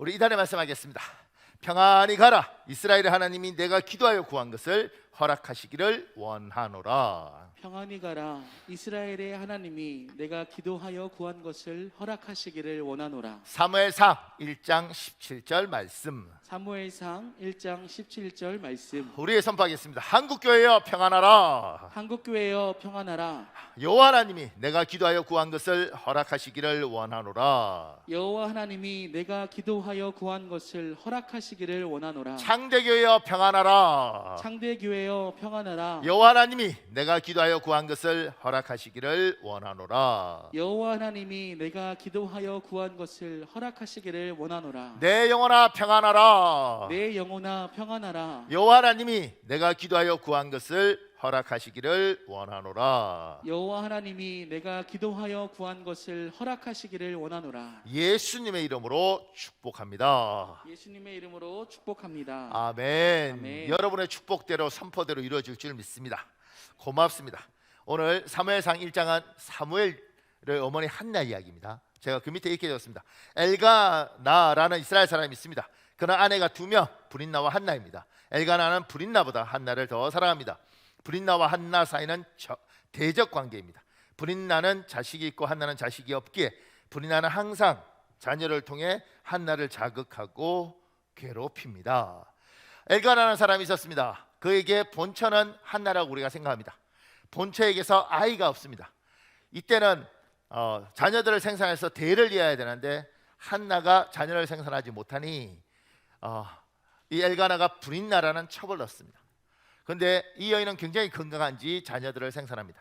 우리 이단에 말씀하겠습니다. 평안히 가라. 이스라엘의 하나님이 내가 기도하여 구한 것을 허락하시기를 원하노라. 평안히 가라. 이스라엘의 하나님이 내가 기도하여 구한 것을 허락하시기를 원하노라. 사무엘상 1장 17절 말씀, 사무엘상 1장 17절 말씀. 우리의 선포하겠습니다. 한국교회여 평안하라. 한국교회여 평안하라. 여호와 하나님이 내가 기도하여 구한 것을 허락하시기를 원하노라. 여호와 하나님이 내가 기도하여 구한 것을 허락하시기를 원하노라. 창대교회여 평안하라. 창대교회여 평안하라. 여호와 하나님이 내가 기도하여 구한 것을 허락하시기를 원하노라. 여호와 하나님이 내가 기도하여 구한 것을 허락하시기를 원하노라. 내 영혼아 평안하라. 내 영혼아 평안하라. 여호와 하나님이 내가 기도하여 구한 것을 허락하시기를 원하노라. 여호와 하나님이 내가 기도하여 구한 것을 허락하시기를 원하노라. 예수님의 이름으로 축복합니다. 예수님의 이름으로 축복합니다. 아멘. 아멘. 여러분의 축복대로 선포대로 이루어질 줄 믿습니다. 고맙습니다. 오늘 사무엘상 1장은 사무엘의 어머니 한나 이야기입니다. 제가 그 밑에 이렇게 적었습니다. 엘가나라는 이스라엘 사람이 있습니다. 그는 아내가 2명, 브린나와 한나입니다. 엘가나는 브린나보다 한나를 더 사랑합니다. 브린나와 한나 사이는 대적 관계입니다. 브린나는 자식이 있고 한나는 자식이 없기에 브린나는 항상 자녀를 통해 한나를 자극하고 괴롭힙니다. 엘가나라는 사람이 있었습니다. 그에게 본처는 한나라고 우리가 생각합니다. 본처에게서 아이가 없습니다. 이때는 자녀들을 생산해서 대를 이어야 되는데 한나가 자녀를 생산하지 못하니 이 엘가나가 브린나라는 첩을 넣습니다. 그런데 이 여인은 굉장히 건강한지 자녀들을 생산합니다.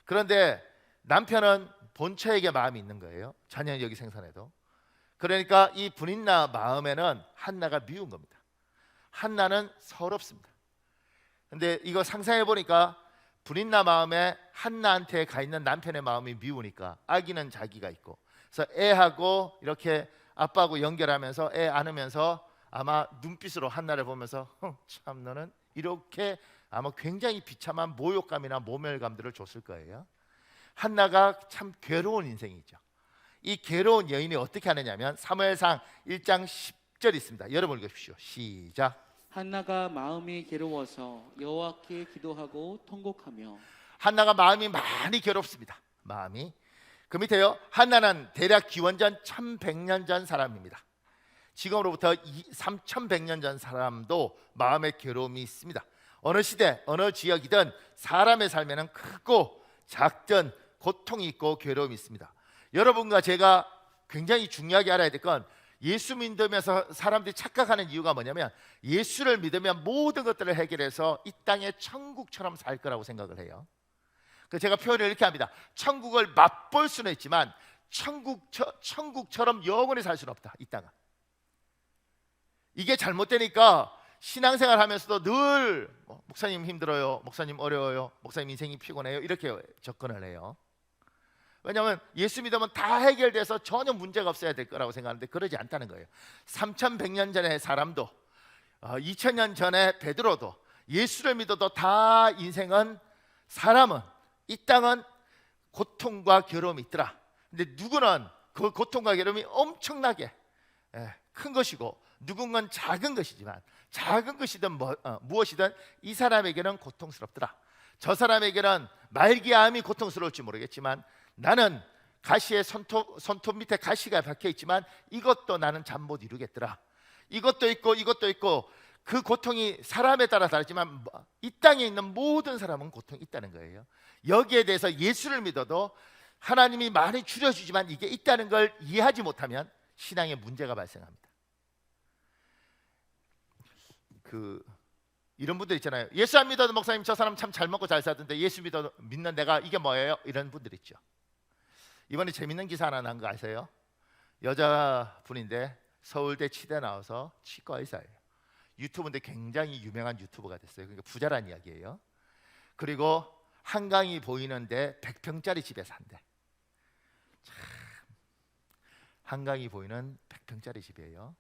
그런데 남편은 본처에게 마음이 있는 거예요. 자녀는 여기 생산해도. 그러니까 이 브린나 마음에는 한나가 미운 겁니다. 한나는 서럽습니다. 근데 이거 상상해 보니까 브린나 마음에 한나한테 가 있는 남편의 마음이 미우니까 아기는 자기가 있고, 그래서 애하고 이렇게 아빠하고 연결하면서 애 안으면서 아마 눈빛으로 한나를 보면서 참 너는 이렇게 아마 굉장히 비참한 모욕감이나 모멸감들을 줬을 거예요. 한나가 참 괴로운 인생이죠. 이 괴로운 여인이 어떻게 하느냐면 사무엘상 1장 10절 있습니다. 여러분 읽으십시오. 시작. 한나가 마음이 괴로워서 여호와께 기도하고 통곡하며. 한나가 마음이 많이 괴롭습니다. 마음이. 그 밑에요. 한나는 대략 기원전 1100년 전 사람입니다. 지금으로부터 3100년 전 사람도 마음의 괴로움이 있습니다. 어느 시대, 어느 지역이든 사람의 삶에는 크고 작든 고통이 있고 괴로움이 있습니다. 여러분과 제가 굉장히 중요하게 알아야 될 건, 예수 믿으면서 사람들이 착각하는 이유가 뭐냐면 예수를 믿으면 모든 것들을 해결해서 이 땅에 천국처럼 살 거라고 생각을 해요. 그래서 제가 표현을 이렇게 합니다. 천국을 맛볼 수는 있지만 천국처럼 영원히 살 수는 없다, 이 땅은. 이게 잘못되니까 신앙생활 하면서도 늘 목사님 힘들어요, 목사님 어려워요, 목사님 인생이 피곤해요, 이렇게 접근을 해요. 왜냐하면 예수 믿으면 다 해결돼서 전혀 문제가 없어야 될 거라고 생각하는데 그러지 않다는 거예요. 3100년 전의 사람도 2000년 전에 베드로도 예수를 믿어도 다 인생은, 사람은, 이 땅은 고통과 괴로움이 있더라. 근데 누구는 그 고통과 괴로움이 엄청나게 큰 것이고 누군가는 작은 것이지만, 작은 것이든 무엇이든 이 사람에게는 고통스럽더라. 저 사람에게는 말기암이 고통스러울지 모르겠지만 나는 가시의 손톱 밑에 가시가 박혀 있지만 이것도 나는 잠 못 이루겠더라. 이것도 있고 그 고통이 사람에 따라 다르지만 이 땅에 있는 모든 사람은 고통이 있다는 거예요. 여기에 대해서 예수를 믿어도 하나님이 많이 줄여주지만 이게 있다는 걸 이해하지 못하면 신앙에 문제가 발생합니다. 이런 분들 있잖아요. 예수 안 믿어도 목사님 저 사람 참 잘 먹고 잘 사던데 예수 믿는 내가 이게 뭐예요? 이런 분들 있죠. 이번에 재밌는 기사 하나 난 거 아세요? 여자분인데 서울대 치대 나와서 치과 의사예요. 유튜브인데 굉장히 유명한 유튜버가 됐어요. 그러니까 부자란 이야기예요. 그리고 한강이 보이는데 100평짜리 집에 산대. 참, 한강이 보이는 100평짜리 집이에요.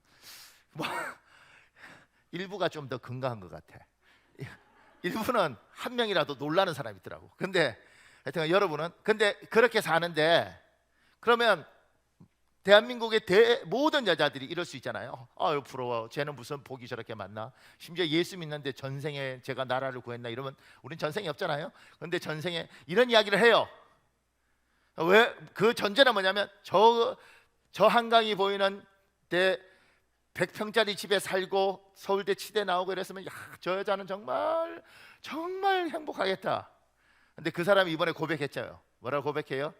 일부가 좀 더 건강한 것 같아. 일부는 한 명이라도 놀라는 사람이 있더라고. 근데 하여튼 여러분은 근데 그렇게 사는데, 그러면 대한민국의 모든 여자들이 이럴 수 있잖아요. 아유 부러워. 쟤는 무슨 복이 저렇게 많나. 심지어 예수 믿는데 전생에 제가 나라를 구했나 이러면 우린 전생이 없잖아요. 그런데 전생에 이런 이야기를 해요. 왜? 그 전제는 뭐냐면 저 한강이 보이는 데 100평짜리 집에 살고 서울대 치대 나오고 이랬으면 야, 저 여자는 정말 정말 행복하겠다. 근데 그 사람이 이번에 고백했죠. 뭐라고 고백해요?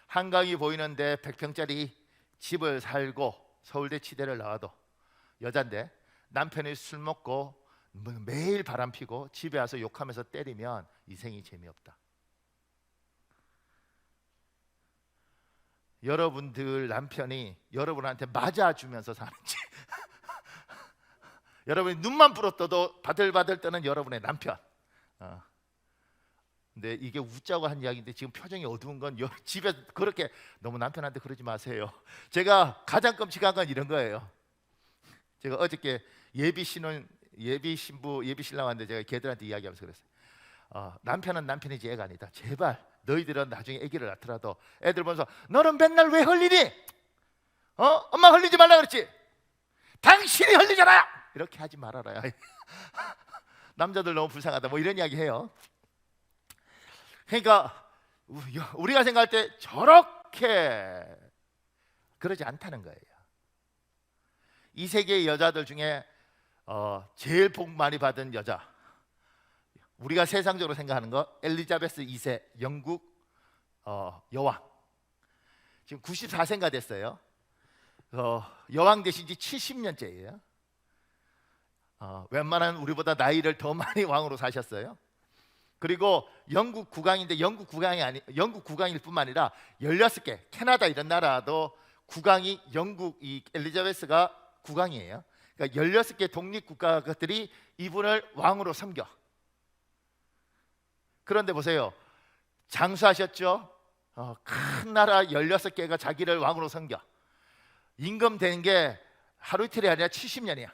한강이 보이는데 100평짜리 집을 살고 서울대 치대를 나와도 여잔데 남편이 술 먹고 매일 바람 피고 집에 와서 욕하면서 때리면 이 생이 재미없다. 여러분들 남편이 여러분한테 맞아주면서 사는지 여러분이 눈만 부릅떠도 바들바들 떠는 여러분의 남편. 근데 이게 웃자고 한 이야기인데 지금 표정이 어두운 건 집에 그렇게 너무 남편한테 그러지 마세요. 제가 가장 끔찍한 건 이런 거예요. 제가 어저께 예비 신부 예비 신랑 왔는데 제가 걔들한테 이야기하면서 그랬어요. 남편은 남편이지 애가 아니다. 제발 너희들은 나중에 아기를 낳더라도 애들 보면서 너는 맨날 왜 흘리니? 엄마 흘리지 말라 그랬지. 당신이 흘리잖아. 이렇게 하지 말아라. 남자들 너무 불쌍하다. 뭐 이런 이야기 해요. 그러니까 우리가 생각할 때 저렇게 그러지 않다는 거예요. 이 세계의 여자들 중에 제일 복 많이 받은 여자, 우리가 세상적으로 생각하는 거 엘리자베스 2세 영국 여왕. 지금 94세가 됐어요. 여왕 되신 지 70년째예요. 웬만한 우리보다 나이를 더 많이 왕으로 사셨어요. 그리고 영국 국왕인데 영국 국왕일 뿐만 아니라 16개 캐나다 이런 나라도 국왕이 영국 이 엘리자베스가 국왕이에요. 그러니까 16개 독립 국가들이 이분을 왕으로 섬겨. 그런데 보세요. 장수하셨죠? 큰 나라 16개가 자기를 왕으로 섬겨. 임금 된 게 하루 이틀이 아니라 70년이야.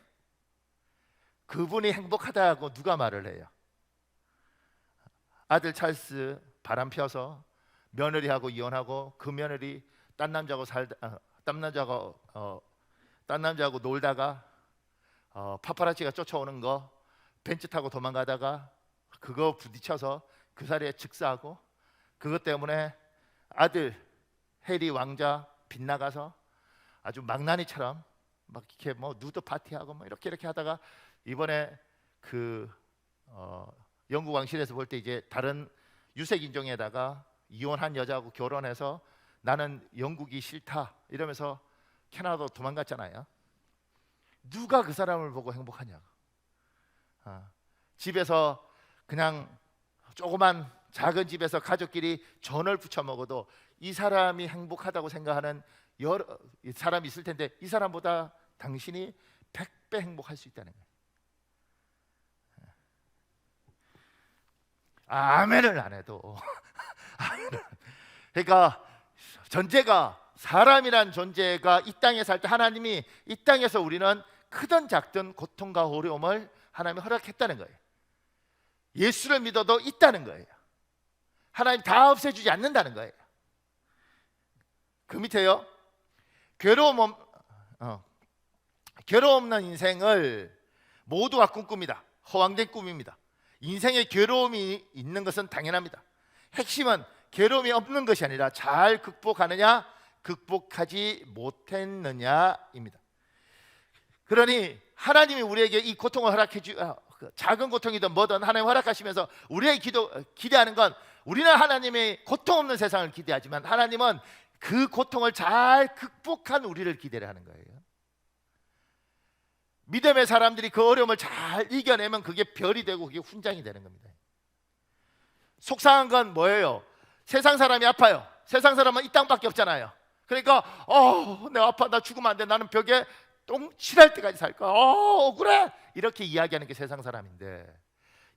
그분이 행복하다고 누가 말을 해요? 아들 찰스 바람 펴서 며느리하고 이혼하고 그 며느리 딴 남자하고 놀다가 파파라치가 쫓아오는 거 벤츠 타고 도망가다가 그거 부딪혀서 그 자리에 즉사하고 그것 때문에 아들 해리 왕자 빗나가서 아주 망나니처럼 막 이렇게 뭐 누드 파티하고 뭐 이렇게 하다가 이번에 그 영국 왕실에서 볼 때 이제 다른 유색 인종에다가 이혼한 여자하고 결혼해서 나는 영국이 싫다 이러면서 캐나다로 도망갔잖아요. 누가 그 사람을 보고 행복하냐고. 집에서 그냥 조그만 작은 집에서 가족끼리 전을 부쳐 먹어도 이 사람이 행복하다고 생각하는 여러 사람이 있을 텐데 이 사람보다 당신이 100배 행복할 수 있다는 거예요. 아멘을 안 해도 그러니까 전제가 사람이란 존재가 이 땅에 살 때 하나님이 이 땅에서 우리는 크든 작든 고통과 어려움을 하나님이 허락했다는 거예요. 예수를 믿어도 있다는 거예요. 하나님 다 없애주지 않는다는 거예요. 그 밑에요. 괴로움 없는 인생을 모두가 꿈꿉니다. 허황된 꿈입니다. 인생에 괴로움이 있는 것은 당연합니다. 핵심은 괴로움이 없는 것이 아니라 잘 극복하느냐 극복하지 못했느냐입니다. 그러니 하나님이 우리에게 이 고통을 허락해 작은 고통이든 뭐든 하나님 허락하시면서 우리의 기대하는 건 우리는 하나님의 고통 없는 세상을 기대하지만 하나님은 그 고통을 잘 극복한 우리를 기대를 하는 거예요. 믿음의 사람들이 그 어려움을 잘 이겨내면 그게 별이 되고 그게 훈장이 되는 겁니다. 속상한 건 뭐예요? 세상 사람이 아파요. 세상 사람은 이 땅밖에 없잖아요. 그러니까 내가 아파, 나 죽으면 안 돼, 나는 벽에 똥칠할 때까지 살 거야, 억울해, 이렇게 이야기하는 게 세상 사람인데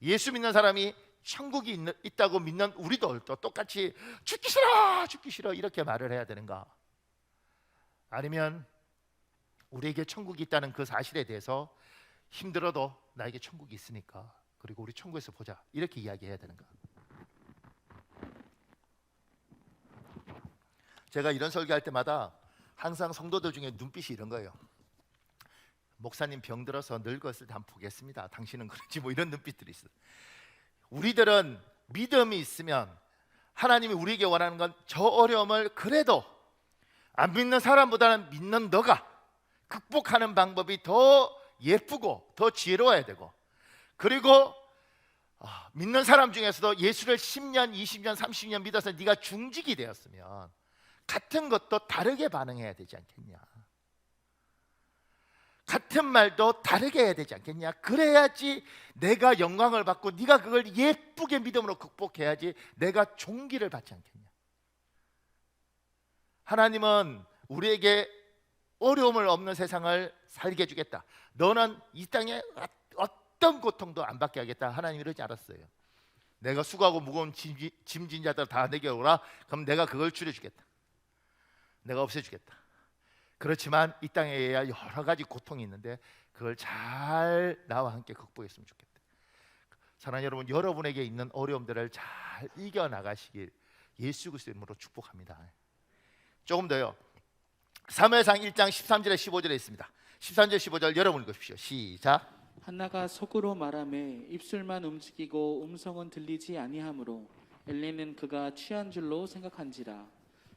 예수 믿는 사람이 천국이 있다고 믿는 우리도 또 똑같이 죽기 싫어 이렇게 말을 해야 되는가? 아니면 우리에게 천국이 있다는 그 사실에 대해서 힘들어도 나에게 천국이 있으니까 그리고 우리 천국에서 보자 이렇게 이야기해야 되는가? 제가 이런 설교할 때마다 항상 성도들 중에 눈빛이 이런 거예요. 목사님 병 들어서 늙었을 때 한번 보겠습니다. 당신은 그런지 뭐 이런 눈빛들이 있어요. 우리들은 믿음이 있으면 하나님이 우리에게 원하는 건 저 어려움을 그래도 안 믿는 사람보다는 믿는 너가 극복하는 방법이 더 예쁘고 더 지혜로워야 되고, 그리고 믿는 사람 중에서도 예수를 10년, 20년, 30년 믿어서 네가 중직이 되었으면 같은 것도 다르게 반응해야 되지 않겠냐. 같은 말도 다르게 해야 되지 않겠냐. 그래야지 내가 영광을 받고 네가 그걸 예쁘게 믿음으로 극복해야지 내가 존귀를 받지 않겠냐. 하나님은 우리에게 어려움을 없는 세상을 살게 해주겠다. 너는 이 땅에 어떤 고통도 안 받게 하겠다. 하나님 이러지 않았어요. 내가 수고하고 무거운 짐진 자들 다 내게 오라. 그럼 내가 그걸 줄여주겠다. 내가 없애주겠다. 그렇지만 이 땅에 여러 가지 고통이 있는데 그걸 잘 나와 함께 극복했으면 좋겠다. 사랑하는 여러분, 여러분에게 있는 어려움들을 잘 이겨나가시길 예수 그리스도의 이름으로 축복합니다. 조금 더요. 사무엘상 1장 13절에 15절에 있습니다. 13절 15절 여러분 읽으십시오. 시작. 한나가 속으로 말하매 입술만 움직이고 음성은 들리지 아니하므로 엘리는 그가 취한 줄로 생각한지라.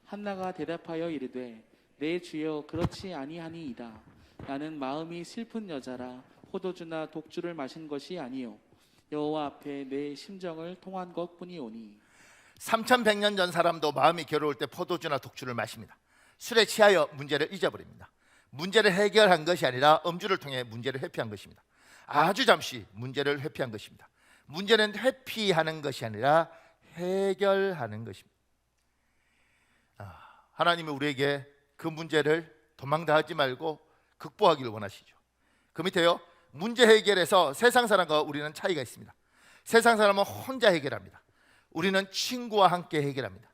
한나가 대답하여 이르되 내 주여 그렇지 아니하니이다. 나는 마음이 슬픈 여자라 포도주나 독주를 마신 것이 아니요 여호와 앞에 내 심정을 통한 것뿐이오니. 3100년 전 사람도 마음이 괴로울 때 포도주나 독주를 마십니다. 술에 취하여 문제를 잊어버립니다. 문제를 해결한 것이 아니라 음주를 통해 문제를 회피한 것입니다. 아주 잠시 문제를 회피한 것입니다. 문제는 회피하는 것이 아니라 해결하는 것입니다. 하나님이 우리에게 그 문제를 도망다하지 말고 극복하기를 원하시죠. 그 밑에요. 문제 해결에서 세상 사람과 우리는 차이가 있습니다. 세상 사람은 혼자 해결합니다. 우리는 친구와 함께 해결합니다.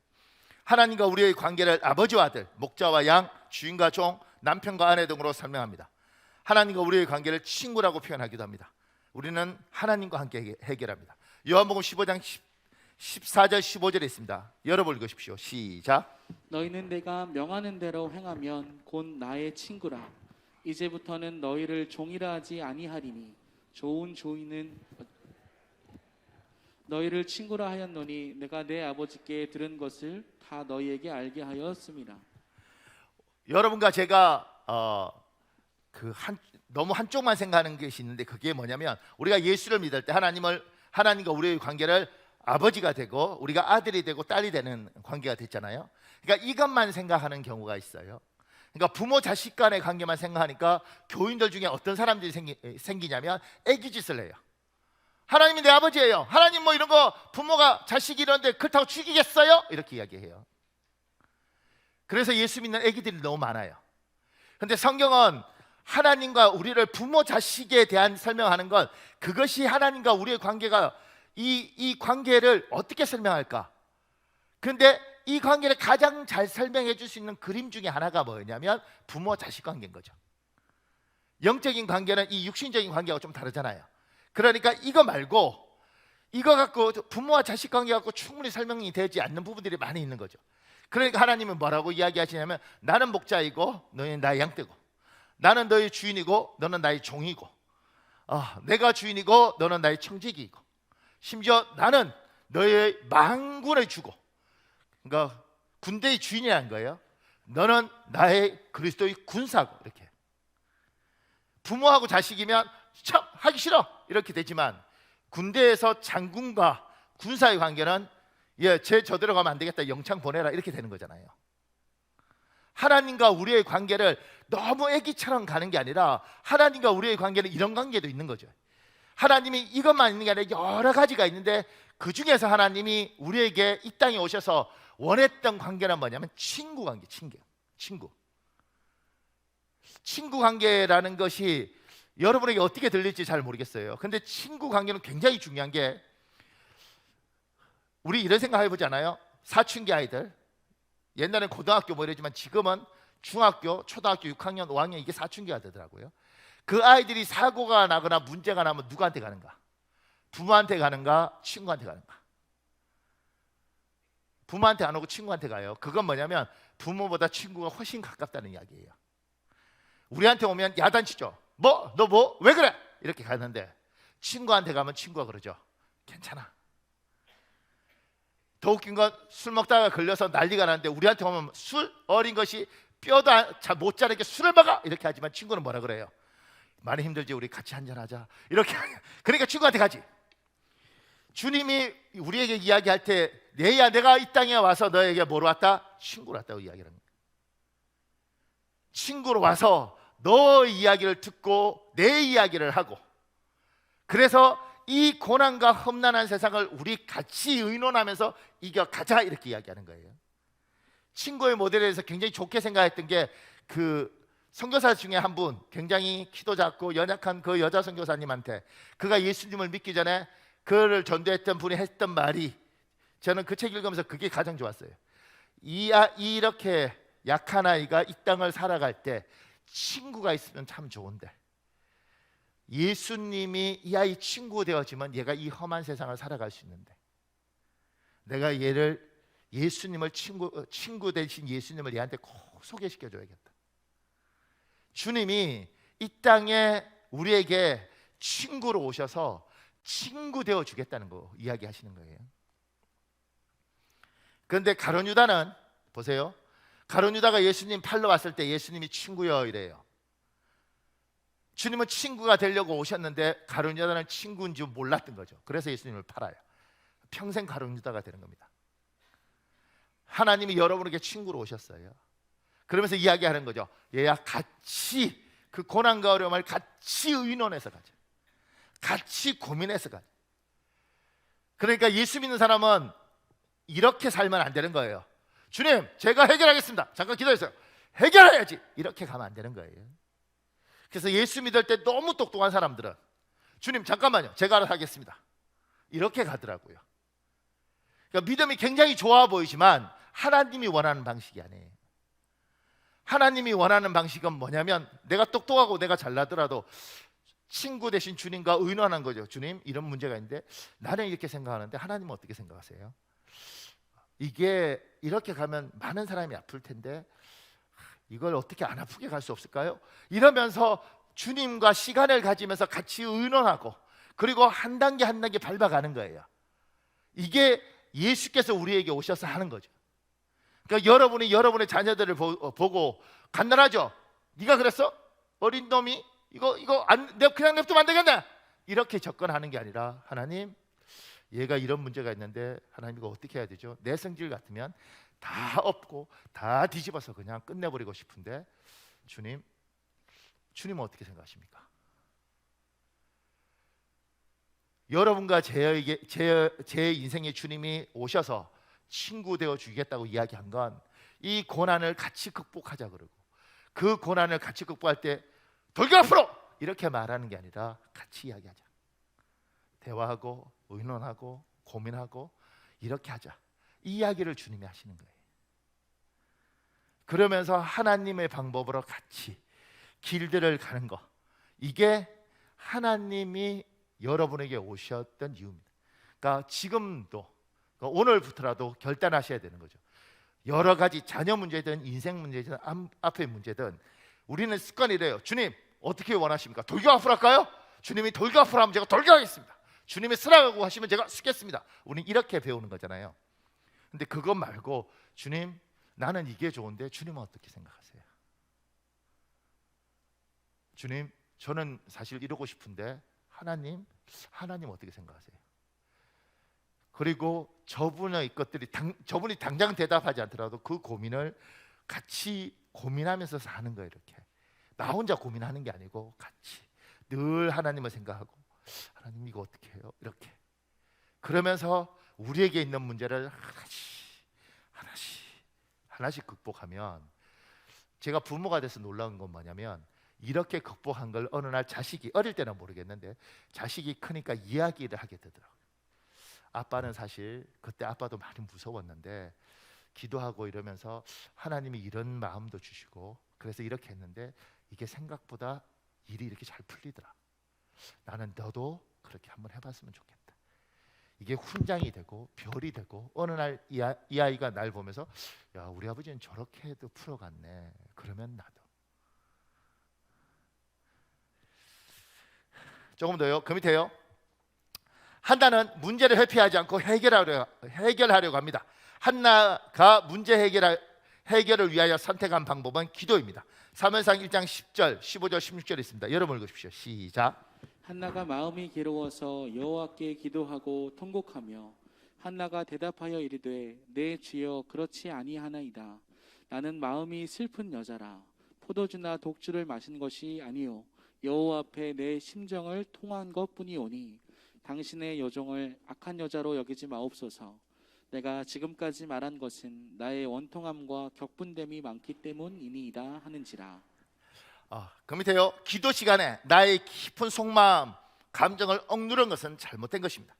하나님과 우리의 관계를 아버지와 아들, 목자와 양, 주인과 종, 남편과 아내 등으로 설명합니다. 하나님과 우리의 관계를 친구라고 표현하기도 합니다. 우리는 하나님과 함께 해결합니다. 요한복음 15장 14절 15절에 있습니다. 여러분 읽으십시오. 시작. 너희는 내가 명하는 대로 행하면 곧 나의 친구라. 이제부터는 너희를 종이라 하지 아니하리니 좋은 종이는 너희를 친구라 하였노니 내가 내 아버지께 들은 것을 다 너희에게 알게 하였습니다. 여러분과 제가 너무 한쪽만 생각하는 것이 있는데, 그게 뭐냐면 우리가 예수를 믿을 때 하나님과 우리의 관계를 아버지가 되고 우리가 아들이 되고 딸이 되는 관계가 됐잖아요. 그러니까 이것만 생각하는 경우가 있어요. 그러니까 부모 자식 간의 관계만 생각하니까 교인들 중에 어떤 사람들이 생기냐면 애기짓을 해요. 하나님이 내 아버지예요. 하나님 뭐 이런 거 부모가 자식이 이런데 그렇다고 죽이겠어요? 이렇게 이야기해요. 그래서 예수 믿는 애기들이 너무 많아요. 그런데 성경은 하나님과 우리를 부모 자식에 대한 설명하는 건 그것이 하나님과 우리의 관계가 이 관계를 어떻게 설명할까? 그런데 이 관계를 가장 잘 설명해 줄 수 있는 그림 중에 하나가 뭐냐면 부모 자식 관계인 거죠. 영적인 관계는 이 육신적인 관계하고 좀 다르잖아요. 그러니까 이거 말고 이거 갖고 부모와 자식 관계 갖고 충분히 설명이 되지 않는 부분들이 많이 있는 거죠. 그러니까 하나님은 뭐라고 이야기하시냐면 나는 목자이고 너희는 나의 양떼고, 나는 너의 주인이고 너는 나의 종이고, 내가 주인이고 너는 나의 청지기이고, 심지어 나는 너의 만군의 주고, 그러니까 군대의 주인이라는 거예요. 너는 나의 그리스도의 군사고. 이렇게 부모하고 자식이면 참 하기 싫어 이렇게 되지만 군대에서 장군과 군사의 관계는 저대로 가면 안 되겠다, 영창 보내라 이렇게 되는 거잖아요. 하나님과 우리의 관계를 너무 애기처럼 가는 게 아니라 하나님과 우리의 관계는 이런 관계도 있는 거죠. 하나님이 이것만 있는 게 아니라 여러 가지가 있는데 그 중에서 하나님이 우리에게 이 땅에 오셔서 원했던 관계는 뭐냐면 친구 관계, 친구 관계라는 것이 여러분에게 어떻게 들릴지 잘 모르겠어요. 근데 친구 관계는 굉장히 중요한 게, 우리 이런 생각 해보잖아요. 사춘기 아이들, 옛날엔 고등학교 뭐 이러지만 지금은 중학교, 초등학교 6학년, 5학년 이게 사춘기가 되더라고요. 그 아이들이 사고가 나거나 문제가 나면 누구한테 가는가? 부모한테 가는가? 친구한테 가는가? 부모한테 안 오고 친구한테 가요. 그건 뭐냐면 부모보다 친구가 훨씬 가깝다는 이야기예요. 우리한테 오면 야단치죠. 뭐? 너 뭐? 왜 그래? 이렇게 가는데 친구한테 가면 친구가 그러죠. 괜찮아. 더 웃긴 건 술 먹다가 걸려서 난리가 나는데 우리한테 오면 술 어린 것이 뼈도 잘 못 자르게 술을 먹어 이렇게 하지만 친구는 뭐라 그래요? 많이 힘들지 우리 같이 한잔하자 이렇게. 그러니까 친구한테 가지. 주님이 우리에게 이야기할 때 내야 내가 이 땅에 와서 너에게 뭐로 왔다? 친구로 왔다고 이야기하는 거예요. 친구로 와서 너 이야기를 듣고 내 이야기를 하고, 그래서 이 고난과 험난한 세상을 우리 같이 의논하면서 이겨가자 이렇게 이야기하는 거예요. 친구의 모델에 대해서 굉장히 좋게 생각했던 게 그 선교사 중에 한 분, 굉장히 키도 작고 연약한 그 여자 선교사님한테 그가 예수님을 믿기 전에 그를 전도했던 분이 했던 말이, 저는 그 책 읽으면서 그게 가장 좋았어요. 이렇게 약한 아이가 이 땅을 살아갈 때 친구가 있으면 참 좋은데, 예수님이 이 아이 친구 되어지면 얘가 이 험한 세상을 살아갈 수 있는데, 내가 얘를 예수님을 친구 대신 예수님을 얘한테 꼭 소개시켜 줘야겠다. 주님이 이 땅에 우리에게 친구로 오셔서 친구 되어 주겠다는 거 이야기하시는 거예요. 그런데 가룟 유다는 보세요. 가룟 유다가 예수님 팔러 왔을 때 예수님이 친구여 이래요. 주님은 친구가 되려고 오셨는데 가룟 유다는 친구인 줄 몰랐던 거죠. 그래서 예수님을 팔아요. 평생 가룟 유다가 되는 겁니다. 하나님이 여러분에게 친구로 오셨어요. 그러면서 이야기하는 거죠. 얘야 같이 그 고난과 어려움을 같이 의논해서 가자. 같이 고민해서 가자. 그러니까 예수 믿는 사람은 이렇게 살면 안 되는 거예요. 주님, 제가 해결하겠습니다. 잠깐 기다리세요. 해결해야지. 이렇게 가면 안 되는 거예요. 그래서 예수 믿을 때 너무 똑똑한 사람들은 주님 잠깐만요, 제가 알아서 하겠습니다. 이렇게 가더라고요. 그러니까 믿음이 굉장히 좋아 보이지만 하나님이 원하는 방식이 아니에요. 하나님이 원하는 방식은 뭐냐면 내가 똑똑하고 내가 잘나더라도 친구 대신 주님과 의논하는 거죠. 주님, 이런 문제가 있는데 나는 이렇게 생각하는데 하나님은 어떻게 생각하세요? 이게 이렇게 가면 많은 사람이 아플 텐데 이걸 어떻게 안 아프게 갈 수 없을까요? 이러면서 주님과 시간을 가지면서 같이 의논하고, 그리고 한 단계 한 단계 밟아가는 거예요. 이게 예수께서 우리에게 오셔서 하는 거죠. 그러니까 여러분이 여러분의 자녀들을 보고 간단하죠. 네가 그랬어? 어린 놈이 이거 내가 그냥 냅두면 안 되겠네. 이렇게 접근하는 게 아니라, 하나님, 얘가 이런 문제가 있는데 하나님 이거 어떻게 해야 되죠? 내 성질 같으면 다 엎고 다 뒤집어서 그냥 끝내버리고 싶은데 주님은 어떻게 생각하십니까? 여러분과 제 인생에 주님이 오셔서 친구 되어 주겠다고 이야기한 건 이 고난을 같이 극복하자 그러고, 그 고난을 같이 극복할 때 돌겨 앞으로 이렇게 말하는 게 아니라 같이 이야기하자. 대화하고 의논하고 고민하고 이렇게 하자. 이 이야기를 주님이 하시는 거예요. 그러면서 하나님의 방법으로 같이 길들을 가는 거, 이게 하나님이 여러분에게 오셨던 이유입니다. 그러니까 지금도, 오늘부터라도 결단하셔야 되는 거죠. 여러 가지 자녀 문제든 인생 문제든 앞의 문제든 우리는 습관이래요. 주님, 어떻게 원하십니까? 돌겨 앞으로 할까요? 주님이 돌겨 앞으로 하면 제가 돌겨하겠습니다. 주님이 쓰라고 하시면 제가 쓰겠습니다. 우리는 이렇게 배우는 거잖아요. 근데 그것 말고 주님, 나는 이게 좋은데 주님은 어떻게 생각하세요? 주님, 저는 사실 이러고 싶은데 하나님 어떻게 생각하세요? 그리고 저분이 당장 대답하지 않더라도 그 고민을 같이 고민하면서 사는 거예요. 이렇게 나 혼자 고민하는 게 아니고 같이 늘 하나님을 생각하고, 하나님 이거 어떻게 해요? 이렇게 그러면서 우리에게 있는 문제를 하나씩 극복하면, 제가 부모가 돼서 놀라운 건 뭐냐면 이렇게 극복한 걸 어느 날 자식이, 어릴 때는 모르겠는데 자식이 크니까 이야기를 하게 되더라고요. 아빠는 사실 그때 아빠도 많이 무서웠는데 기도하고 이러면서 하나님이 이런 마음도 주시고 그래서 이렇게 했는데 이게 생각보다 일이 이렇게 잘 풀리더라. 나는 너도 그렇게 한번 해봤으면 좋겠다. 이게 훈장이 되고 별이 되고 어느 날 이 아이가 날 보면서 야, 우리 아버지는 저렇게 해도 풀어갔네. 그러면 나도. 조금 더요. 그 밑에요. 한나는 문제를 회피하지 않고 해결하려고 합니다. 한나가 문제 해결을 위하여 선택한 방법은 기도입니다. 사무엘상 1장 10절, 15절, 16절 있습니다. 여러분 읽으십시오. 시작. 한나가 마음이 괴로워서 여호와께 기도하고 통곡하며 한나가 대답하여 이르되 내 주여 그렇지 아니하나이다. 나는 마음이 슬픈 여자라. 포도주나 독주를 마신 것이 아니요 여호와 앞에 내 심정을 통한 것뿐이오니 당신의 여종을 악한 여자로 여기지 마옵소서. 내가 지금까지 말한 것은 나의 원통함과 격분됨이 많기 때문이니이다 하는지라. 그 밑에요. 기도 시간에 나의 깊은 속마음, 감정을 억누른 것은 잘못된 것입니다.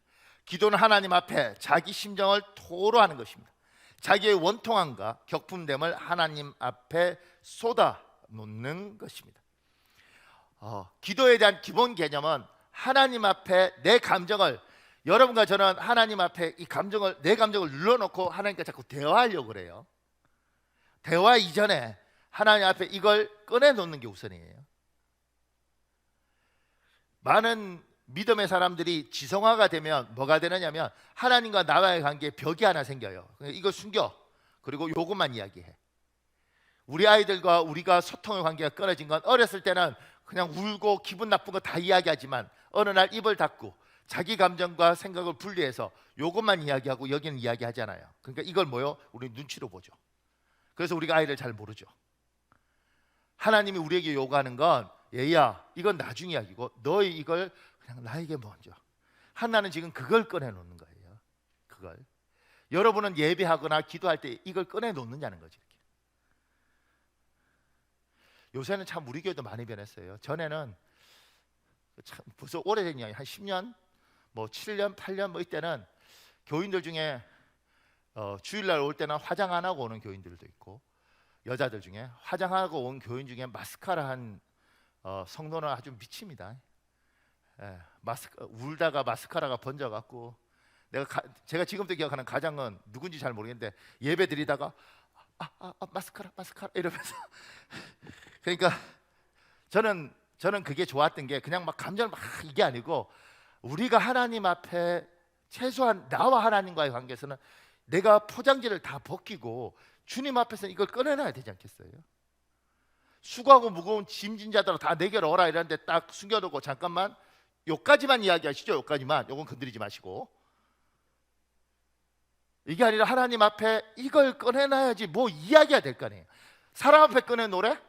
기도는 하나님 앞에 자기 심정을 토로하는 것입니다. 자기의 원통함과 격분됨을 하나님 앞에 쏟아놓는 것입니다. 기도에 대한 기본 개념은 하나님 앞에 내 감정을, 여러분과 저는 하나님 앞에 내 감정을 눌러놓고 하나님과 자꾸 대화하려고 그래요. 대화 이전에 하나님 앞에 이걸 꺼내놓는 게 우선이에요. 많은 믿음의 사람들이 지성화가 되면 뭐가 되느냐면 하나님과 나와의 관계에 벽이 하나 생겨요. 이거 숨겨. 그리고 요것만 이야기해. 우리 아이들과 우리가 소통의 관계가 끊어진 건 어렸을 때는 그냥 울고 기분 나쁜 거 다 이야기하지만 어느 날 입을 닫고 자기 감정과 생각을 분리해서 요것만 이야기하고 여기는 이야기하잖아요. 그러니까 이걸 뭐요? 우리 눈치로 보죠. 그래서 우리가 아이를 잘 모르죠. 하나님이 우리에게 요구하는 건 얘야 이건 나중 이야기고 너희 이걸 그냥 나에게 먼저. 한나는 지금 그걸 꺼내놓는 거예요. 그걸. 여러분은 예배하거나 기도할 때 이걸 꺼내놓느냐는 거지. 이렇게. 요새는 참 우리 교회도 많이 변했어요. 전에는 참 벌써 오래된 이야기 한 10년 뭐 7년 8년 뭐 이때는 교인들 중에 주일날 올 때는 화장 안 하고 오는 교인들도 있고 여자들 중에 화장하고 온 교인 중에 마스카라 한 성도는 아주 미칩니다. 울다가 마스카라가 번져갖고 제가 지금도 기억하는 가장은 누군지 잘 모르겠는데 예배 드리다가 마스카라 이러면서 그러니까 저는 그게 좋았던 게 그냥 막 감정을 막 이게 아니고 우리가 하나님 앞에 최소한 나와 하나님과의 관계에서는 내가 포장지를 다 벗기고 주님 앞에서 이걸 꺼내놔야 되지 않겠어요? 수고하고 무거운 짐진 자들아 다 내게로 오라 이러는데 딱 숨겨두고 잠깐만 요까지만 이야기하시죠. 요까지만. 요건 건드리지 마시고. 이게 아니라 하나님 앞에 이걸 꺼내놔야지 뭐 이야기가 될 거 아니에요. 사람 앞에 꺼내놓으래?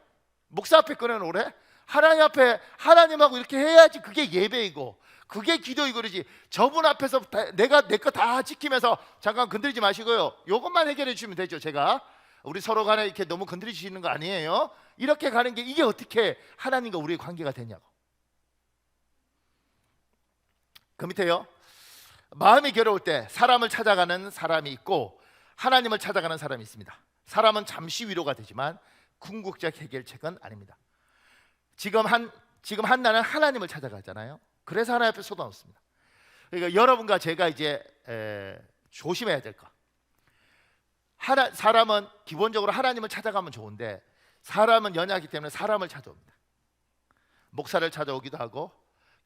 목사 앞에 꺼내놓으래? 하나님 앞에 하나님하고 이렇게 해야지 그게 예배이고 그게 기도이고 그러지. 저분 앞에서 내가 내 거 다 지키면서 잠깐 건드리지 마시고요. 요것만 해결해 주시면 되죠. 제가 우리 서로 간에 이렇게 너무 건드리시는 거 아니에요. 이렇게 가는 게 이게 어떻게 하나님과 우리의 관계가 되냐고. 그 밑에요. 마음이 괴로울 때 사람을 찾아가는 사람이 있고 하나님을 찾아가는 사람이 있습니다. 사람은 잠시 위로가 되지만 궁극적 해결책은 아닙니다. 지금 한나는 하나님을 찾아가잖아요. 그래서 하나님 앞에 쏟아놓습니다. 그러니까 여러분과 제가 이제 조심해야 될 거. 사람은 기본적으로 하나님을 찾아가면 좋은데 사람은 연약하기 때문에 사람을 찾아옵니다. 목사를 찾아오기도 하고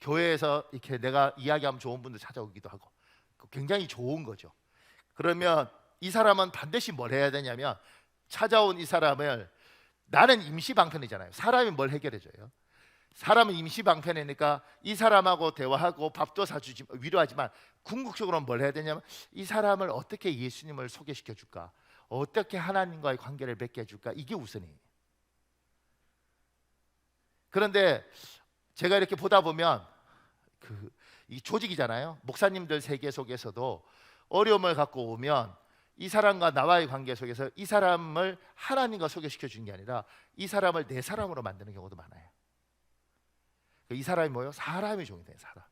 교회에서 이렇게 내가 이야기하면 좋은 분들 찾아오기도 하고 굉장히 좋은 거죠. 그러면 이 사람은 반드시 뭘 해야 되냐면 찾아온 이 사람을 나는 임시방편이잖아요. 사람이 뭘 해결해줘요? 사람은 임시방편이니까 이 사람하고 대화하고 밥도 사주지 위로하지만 궁극적으로는 뭘 해야 되냐면 이 사람을 어떻게 예수님을 소개시켜 줄까? 어떻게 하나님과의 관계를 맺게 해줄까? 이게 우선이에요. 그런데 제가 이렇게 보다 보면 이 조직이잖아요. 목사님들 세계 속에서도 어려움을 갖고 오면 이 사람과 나와의 관계 속에서 이 사람을 하나님과 소개시켜 주는 게 아니라 이 사람을 내 사람으로 만드는 경우도 많아요. 이 사람이 뭐예요? 사람이 종이 돼요. 사람.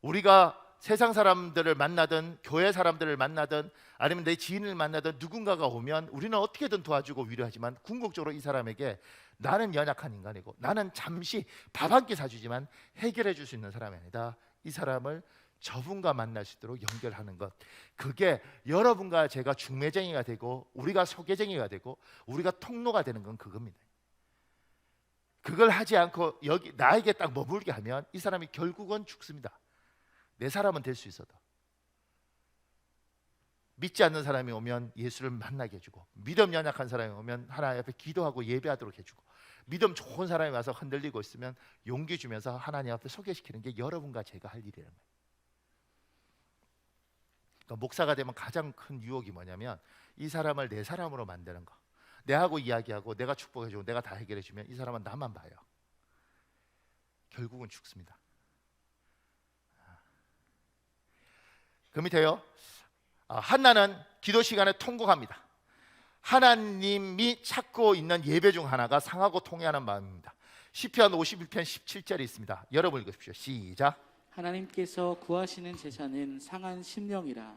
우리가 세상 사람들을 만나든 교회 사람들을 만나든 아니면 내 지인을 만나든 누군가가 오면 우리는 어떻게든 도와주고 위로하지만 궁극적으로 이 사람에게 나는 연약한 인간이고 나는 잠시 밥 한 끼 사주지만 해결해 줄 수 있는 사람이 아니다. 이 사람을 저분과 만날 수 있도록 연결하는 것, 그게 여러분과 제가 중매쟁이가 되고 우리가 소개쟁이가 되고 우리가 통로가 되는 건 그겁니다. 그걸 하지 않고 여기 나에게 딱 머물게 하면 이 사람이 결국은 죽습니다. 내 사람은 될 수 있어도. 믿지 않는 사람이 오면 예수를 만나게 해주고, 믿음 연약한 사람이 오면 하나님 앞에 기도하고 예배하도록 해주고, 믿음 좋은 사람이 와서 흔들리고 있으면 용기 주면서 하나님 앞에 소개시키는 게 여러분과 제가 할 일이라는 거예요. 그러니까 목사가 되면 가장 큰 유혹이 뭐냐면 이 사람을 내 사람으로 만드는 거. 내하고 이야기하고 내가 축복해주고 내가 다 해결해주면 이 사람은 나만 봐요. 결국은 죽습니다. 그 밑에요. 한나는 기도 시간에 통곡합니다. 하나님이 찾고 있는 예배 중 하나가 상하고 통회하는 마음입니다. 시편 51편 17절에 있습니다. 여러분 읽으십시오. 시작. 하나님께서 구하시는 제사는 상한 심령이라.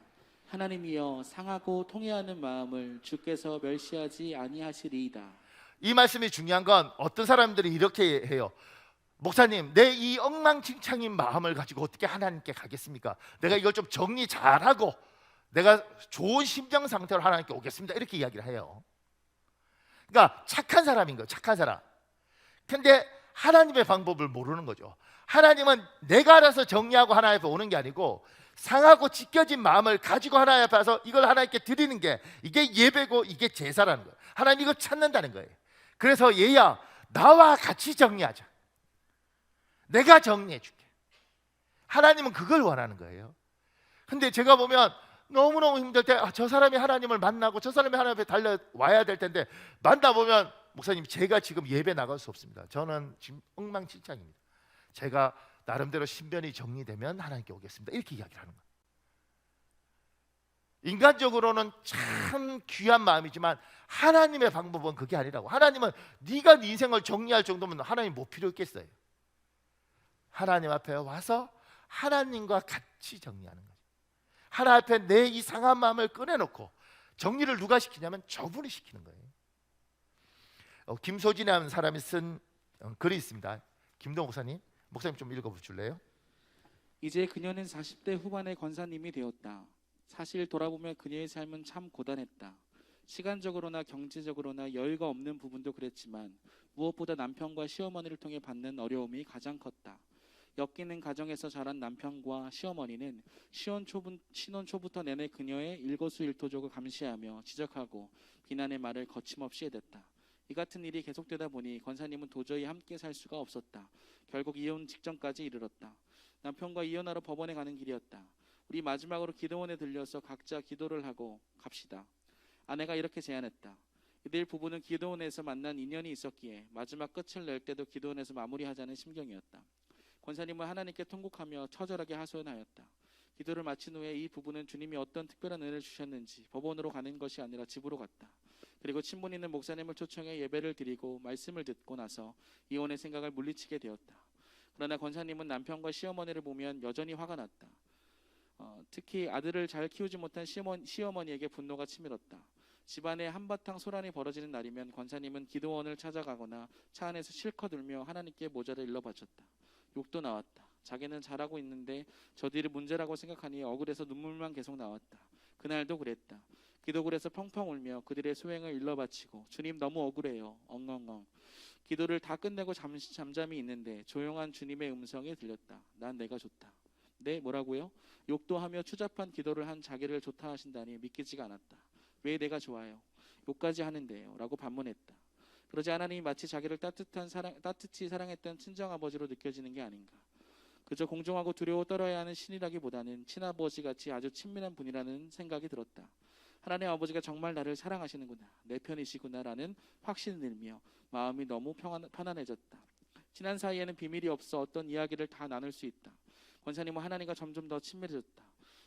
하나님이여 상하고 통회하는 마음을 주께서 멸시하지 아니하시리이다. 이 말씀이 중요한 건 어떤 사람들이 이렇게 해요. 목사님, 내 이 엉망진창인 마음을 가지고 어떻게 하나님께 가겠습니까? 내가 이걸 좀 정리 잘하고 내가 좋은 심정 상태로 하나님께 오겠습니다. 이렇게 이야기를 해요. 그러니까 착한 사람인 거예요. 착한 사람. 근데 하나님의 방법을 모르는 거죠. 하나님은 내가 알아서 정리하고 하나님 앞에 오는 게 아니고 상하고 찢겨진 마음을 가지고 하나님 앞에 와서 이걸 하나님께 드리는 게, 이게 예배고 이게 제사라는 거예요. 하나님 이거 찾는다는 거예요. 그래서 얘야, 나와 같이 정리하자. 내가 정리해 줄게. 하나님은 그걸 원하는 거예요. 근데 제가 보면 너무너무 힘들 때 저 사람이 하나님을 만나고 저 사람이 하나님 앞에 달려와야 될 텐데 만나보면 목사님, 제가 지금 예배 나갈 수 없습니다. 저는 지금 엉망진창입니다. 제가 나름대로 신변이 정리되면 하나님께 오겠습니다. 이렇게 이야기를 하는 거예요. 인간적으로는 참 귀한 마음이지만 하나님의 방법은 그게 아니라고. 하나님은 네가 네 인생을 정리할 정도면 하나님 뭐 필요 있겠어요. 하나님 앞에 와서 하나님과 같이 정리하는 거예요. 하나님 앞에 내 이 상한 마음을 꺼내놓고 정리를 누가 시키냐면 저분이 시키는 거예요. 김소진이라는 사람이 쓴 글이 있습니다. 김동 목사님 좀 읽어줄래요? 이제 그녀는 40대 후반의 권사님이 되었다. 사실 돌아보면 그녀의 삶은 참 고단했다. 시간적으로나 경제적으로나 여유가 없는 부분도 그랬지만 무엇보다 남편과 시어머니를 통해 받는 어려움이 가장 컸다. 엮이는 가정에서 자란 남편과 시어머니는 신혼 초부터 내내 그녀의 일거수일투족을 감시하며 지적하고 비난의 말을 거침없이 해댔다. 이 같은 일이 계속되다 보니 권사님은 도저히 함께 살 수가 없었다. 결국 이혼 직전까지 이르렀다. 남편과 이혼하러 법원에 가는 길이었다. 우리 마지막으로 기도원에 들려서 각자 기도를 하고 갑시다. 아내가 이렇게 제안했다. 이들 부부는 기도원에서 만난 인연이 있었기에 마지막 끝을 낼 때도 기도원에서 마무리하자는 심경이었다. 권사님은 하나님께 통곡하며 처절하게 하소연하였다. 기도를 마친 후에 이 부부는 주님이 어떤 특별한 은혜를 주셨는지 법원으로 가는 것이 아니라 집으로 갔다. 그리고 친분 있는 목사님을 초청해 예배를 드리고 말씀을 듣고 나서 이혼의 생각을 물리치게 되었다. 그러나 권사님은 남편과 시어머니를 보면 여전히 화가 났다. 특히 아들을 잘 키우지 못한 시어머니에게 분노가 치밀었다. 집안에 한바탕 소란이 벌어지는 날이면 권사님은 기도원을 찾아가거나 차 안에서 실컷 울며 하나님께 모자를 일러 바쳤다. 욕도 나왔다. 자기는 잘하고 있는데 저들이 문제라고 생각하니 억울해서 눈물만 계속 나왔다. 그날도 그랬다. 기도굴에서 펑펑 울며 그들의 소행을 일러 바치고 주님 너무 억울해요. 엉엉엉. 기도를 다 끝내고 잠잠히 있는데 조용한 주님의 음성이 들렸다. 난 내가 좋다. 네, 뭐라고요? 욕도 하며 추잡한 기도를 한 자기를 좋다 하신다니 믿기지가 않았다. 왜 내가 좋아요? 욕까지 하는데요. 라고 반문했다. 그러자 하나님이 마치 자기를 따뜻히 사랑했던 친정아버지로 느껴지는 게 아닌가. 그저 공정하고 두려워 떨어야 하는 신이라기보다는 친아버지같이 아주 친밀한 분이라는 생각이 들었다. 하나님 아버지가 정말 나를 사랑하시는구나, 내 편이시구나 라는 확신을 들며 마음이 너무 편안해졌다. 지난 사이에는 비밀이 없어 어떤 이야기를 다 나눌 수 있다. 권사님은 하나님과 점점 더 친밀해졌다.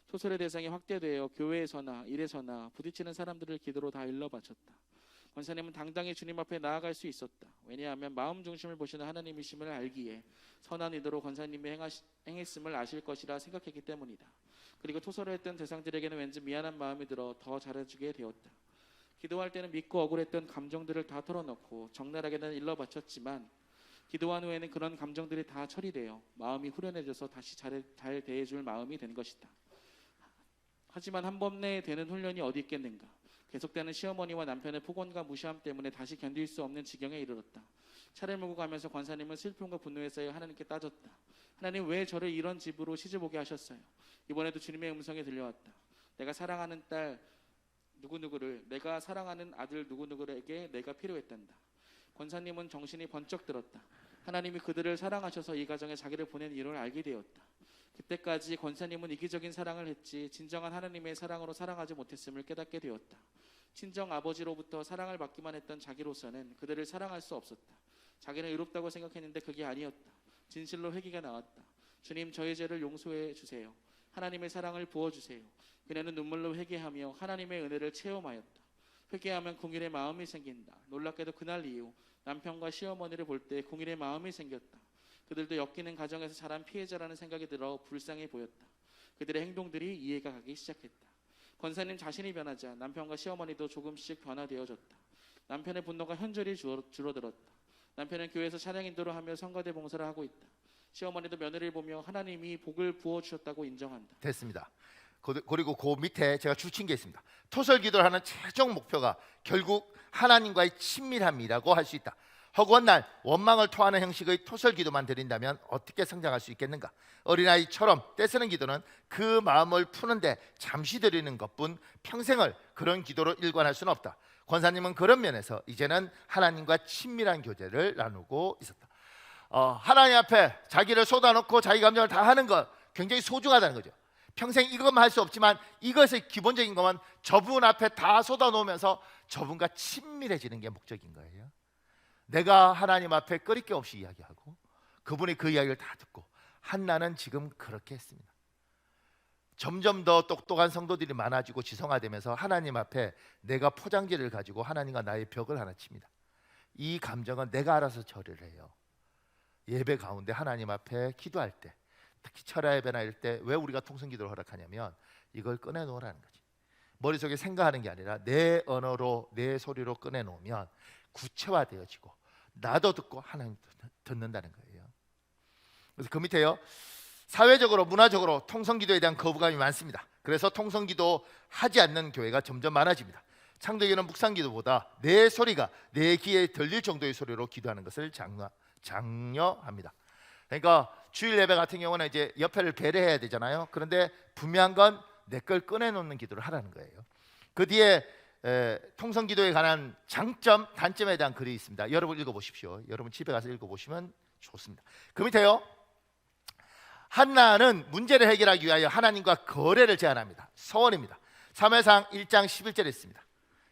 소설의 대상이 확대되어 교회에서나 일에서나 부딪히는 사람들을 기도로 다 일러 바쳤다. 권사님은 당당히 주님 앞에 나아갈 수 있었다. 왜냐하면 마음 중심을 보시는 하나님이심을 알기에 선한 의도로 권사님이 행했음을 아실 것이라 생각했기 때문이다. 그리고 토설을 했던 대상들에게는 왠지 미안한 마음이 들어 더 잘해주게 되었다. 기도할 때는 믿고 억울했던 감정들을 다 털어놓고 적나라하게는 일러 바쳤지만 기도한 후에는 그런 감정들이 다 처리되어 마음이 후련해져서 다시 잘 대해줄 마음이 된 것이다. 하지만 한 번 내에 되는 훈련이 어디 있겠는가. 계속되는 시어머니와 남편의 폭언과 무시함 때문에 다시 견딜 수 없는 지경에 이르렀다. 차를 몰고 가면서 권사님은 슬픔과 분노에 쌓여 하나님께 따졌다. 하나님, 왜 저를 이런 집으로 시집 오게 하셨어요? 이번에도 주님의 음성이 들려왔다. 내가 사랑하는 딸 누구누구를, 내가 사랑하는 아들 누구누구에게 내가 필요했단다. 권사님은 정신이 번쩍 들었다. 하나님이 그들을 사랑하셔서 이 가정에 자기를 보낸 이유를 알게 되었다. 그때까지 권사님은 이기적인 사랑을 했지 진정한 하나님의 사랑으로 사랑하지 못했음을 깨닫게 되었다. 친정 아버지로부터 사랑을 받기만 했던 자기로서는 그들을 사랑할 수 없었다. 자기는 의롭다고 생각했는데 그게 아니었다. 진실로 회개가 나왔다. 주님, 저의 죄를 용서해 주세요. 하나님의 사랑을 부어주세요. 그녀는 눈물로 회개하며 하나님의 은혜를 체험하였다. 회개하면 궁일의 마음이 생긴다. 놀랍게도 그날 이후 남편과 시어머니를 볼 때 궁일의 마음이 생겼다. 그들도 엮이는 가정에서 자란 피해자라는 생각이 들어 불쌍해 보였다. 그들의 행동들이 이해가 가기 시작했다. 권사님 자신이 변하자 남편과 시어머니도 조금씩 변화되어졌다. 남편의 분노가 현저히 줄어들었다. 남편은 교회에서 찬양 인도를 하며 성가대 봉사를 하고 있다. 시어머니도 며느리를 보며 하나님이 복을 부어주셨다고 인정한다. 됐습니다. 그리고 그 밑에 제가 줄친 게 있습니다. 토설 기도를 하는 최종 목표가 결국 하나님과의 친밀함이라고 할 수 있다. 허구한 날 원망을 토하는 형식의 토설 기도만 드린다면 어떻게 성장할 수 있겠는가? 어린아이처럼 떼쓰는 기도는 그 마음을 푸는데 잠시 드리는 것뿐 평생을 그런 기도로 일관할 수는 없다. 권사님은 그런 면에서 이제는 하나님과 친밀한 교제를 나누고 있었다. 하나님 앞에 자기를 쏟아놓고 자기 감정을 다 하는 것 굉장히 소중하다는 거죠. 평생 이것만 할 수 없지만 이것의 기본적인 것만 저분 앞에 다 쏟아놓으면서 저분과 친밀해지는 게 목적인 거예요. 내가 하나님 앞에 꺼릴 게 없이 이야기하고 그분이 그 이야기를 다 듣고 한나는 지금 그렇게 했습니다. 점점 더 똑똑한 성도들이 많아지고 지성화되면서 하나님 앞에 내가 포장지를 가지고 하나님과 나의 벽을 하나 칩니다. 이 감정은 내가 알아서 처리를 해요. 예배 가운데 하나님 앞에 기도할 때, 특히 철야 예배나 이럴 때 왜 우리가 통성기도를 허락하냐면 이걸 꺼내놓으라는 거지. 머릿속에 생각하는 게 아니라 내 언어로 내 소리로 꺼내놓으면 구체화되어지고 나도 듣고 하나님도 듣는다는 거예요. 그래서 그 밑에요, 사회적으로 문화적으로 통성기도에 대한 거부감이 많습니다. 그래서 통성기도 하지 않는 교회가 점점 많아집니다. 창조교는 묵상기도보다 내 소리가 내 귀에 들릴 정도의 소리로 기도하는 것을 장려합니다. 그러니까 주일 예배 같은 경우는 이제 옆에를 배려해야 되잖아요. 그런데 분명한 건 내 걸 꺼내놓는 기도를 하라는 거예요. 그 뒤에 통성기도에 관한 장점, 단점에 대한 글이 있습니다. 여러분 읽어보십시오. 여러분 집에 가서 읽어보시면 좋습니다. 그 밑에요, 한나는 문제를 해결하기 위하여 하나님과 거래를 제안합니다. 서원입니다. 사무엘상 1장 11절에 있습니다.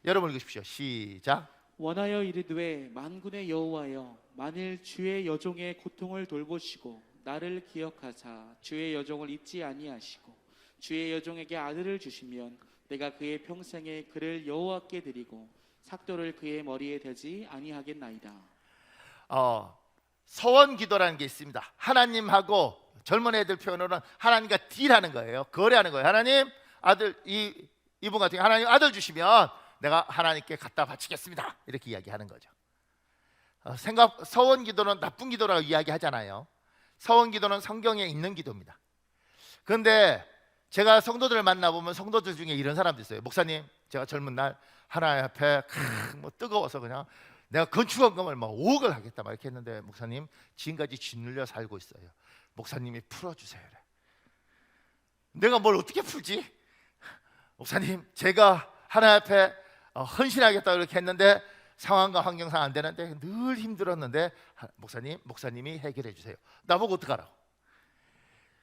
여러분 읽으십시오. 시작. 원하여 이르되 만군의 여호와여, 만일 주의 여종의 고통을 돌보시고 나를 기억하사 주의 여종을 잊지 아니하시고 주의 여종에게 아들을 주시면 내가 그의 평생에 그를 여호와께 드리고 삭도를 그의 머리에 대지 아니하겠나이다. 서원 기도라는 게 있습니다. 하나님하고 젊은 애들 표현으로는 하나님과 딜하는 거예요. 거래하는 거예요. 하나님, 아들, 이분 같은 경우 하나님 아들 주시면 내가 하나님께 갖다 바치겠습니다. 이렇게 이야기하는 거죠. 서원 기도는 나쁜 기도라고 이야기하잖아요. 서원 기도는 성경에 있는 기도입니다. 그런데 제가 성도들을 만나보면 성도들 중에 이런 사람도 있어요. 목사님, 제가 젊은 날 하나님 앞에 뭐 뜨거워서 그냥 내가 건축원금을 막 5억을 하겠다 막 이렇게 했는데 목사님, 지금까지 짓눌려 살고 있어요. 목사님이 풀어주세요. 그래. 내가 뭘 어떻게 풀지? 목사님, 제가 하나님 앞에 헌신하겠다 이렇게 했는데 상황과 환경상 안 되는데 늘 힘들었는데 목사님이 해결해 주세요. 나보고 어떡하라고?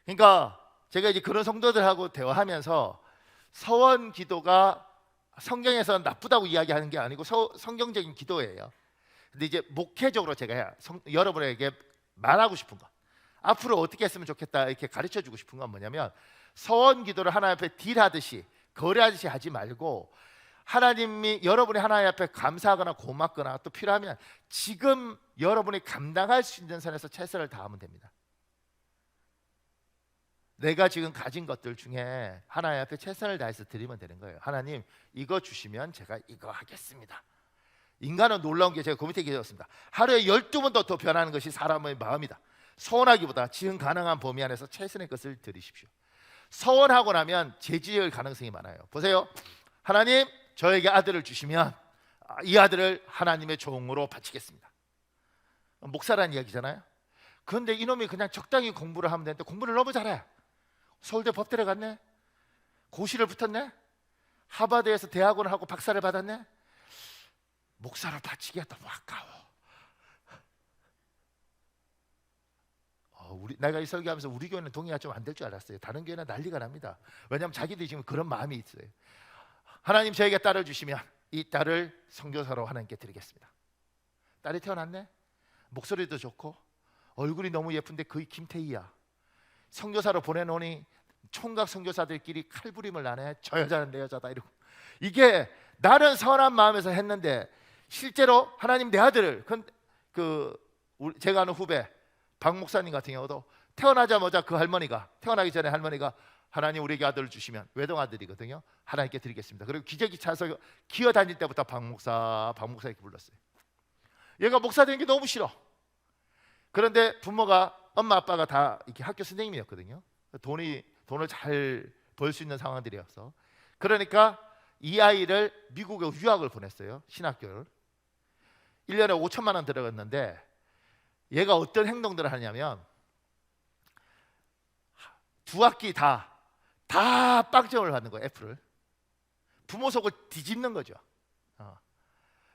그러니까 제가 이제 그런 성도들하고 대화하면서 서원 기도가 성경에서 나쁘다고 이야기하는 게 아니고 성경적인 기도예요. 근데 이제 목회적으로 제가 여러분에게 말하고 싶은 거, 앞으로 어떻게 했으면 좋겠다 이렇게 가르쳐 주고 싶은 건 뭐냐면, 서원 기도를 하나님 앞에 딜하듯이 거래하듯이 하지 말고 하나님이 여러분이 하나님 앞에 감사하거나 고맙거나 또 필요하면 지금 여러분이 감당할 수 있는 선에서 최선을 다하면 됩니다. 내가 지금 가진 것들 중에 하나님 앞에 최선을 다해서 드리면 되는 거예요. 하나님, 이거 주시면 제가 이거 하겠습니다. 인간은 놀라운 게 제가 그 밑에 기록했습니다. 하루에 12번도 더 변하는 것이 사람의 마음이다. 소원하기보다 지금 가능한 범위 안에서 최선의 것을 드리십시오. 소원하고 나면 죄지을 가능성이 많아요. 보세요. 하나님 저에게 아들을 주시면 이 아들을 하나님의 종으로 바치겠습니다. 목사라는 이야기잖아요. 그런데 이놈이 그냥 적당히 공부를 하면 되는데 공부를 너무 잘해. 서울대 법대를 갔네, 고시를 붙었네, 하버드에서 대학원을 하고 박사를 받았네. 목사로 바치기가 너무 아까워. 내가 이 설교하면서 우리 교회는 동의가 좀 안 될 줄 알았어요. 다른 교회는 난리가 납니다. 왜냐하면 자기들이 지금 그런 마음이 있어요. 하나님 저에게 딸을 주시면 이 딸을 선교사로 하나님께 드리겠습니다. 딸이 태어났네. 목소리도 좋고 얼굴이 너무 예쁜데 거의 김태희야. 선교사로 보내놓으니 총각 선교사들끼리 칼부림을 나네. 저 여자는 내 여자다 이러고. 이게 나는 선한 마음에서 했는데 실제로 하나님 내 아들을 제가 아는 후배 박 목사님 같은 경우도 태어나자마자 그 할머니가, 태어나기 전에 할머니가 하나님 우리에게 아들을 주시면, 외동 아들이거든요, 하나님께 드리겠습니다. 그리고 기저귀 차서 기어 다닐 때부터 박 목사 이렇게 불렀어요. 얘가 목사 되는 게 너무 싫어. 그런데 부모가, 엄마 아빠가 다 이렇게 학교 선생님이었거든요. 돈을 잘 벌 수 있는 상황들이었어. 그러니까 이 아이를 미국에 유학을 보냈어요. 신학교를 1년에 5천만 원 들어갔는데 얘가 어떤 행동들을 하냐면 두 학기 다 빵점을 받는 거예요. F를. 부모 속을 뒤집는 거죠.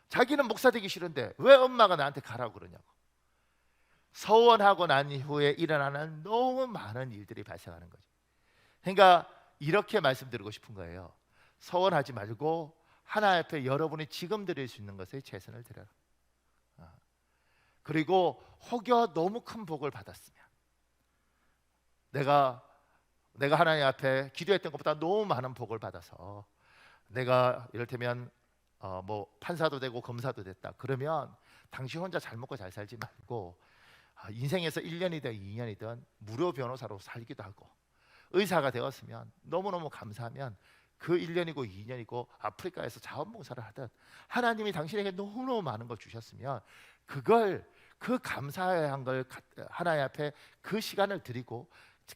자기는 목사 되기 싫은데 왜 엄마가 나한테 가라고 그러냐고. 서원하고 난 이후에 일어나는 너무 많은 일들이 발생하는 거죠. 그러니까 이렇게 말씀드리고 싶은 거예요. 서원하지 말고 하나님 앞에 여러분이 지금 드릴 수 있는 것에 최선을 드려라. 그리고 혹여 너무 큰 복을 받았으면, 내가 하나님 앞에 기도했던 것보다 너무 많은 복을 받아서 내가 이를테면 뭐 판사도 되고 검사도 됐다. 그러면 당신 혼자 잘 먹고 잘 살지 말고 인생에서 1년이든 2년이든 무료 변호사로 살기도 하고, 의사가 되었으면 너무너무 감사하면 그 1년이고 2년이고 아프리카에서 자원봉사를 하든 하나님이 당신에게 너무너무 많은 걸 주셨으면 그 감사한 걸 하나님 앞에 그 시간을 드리고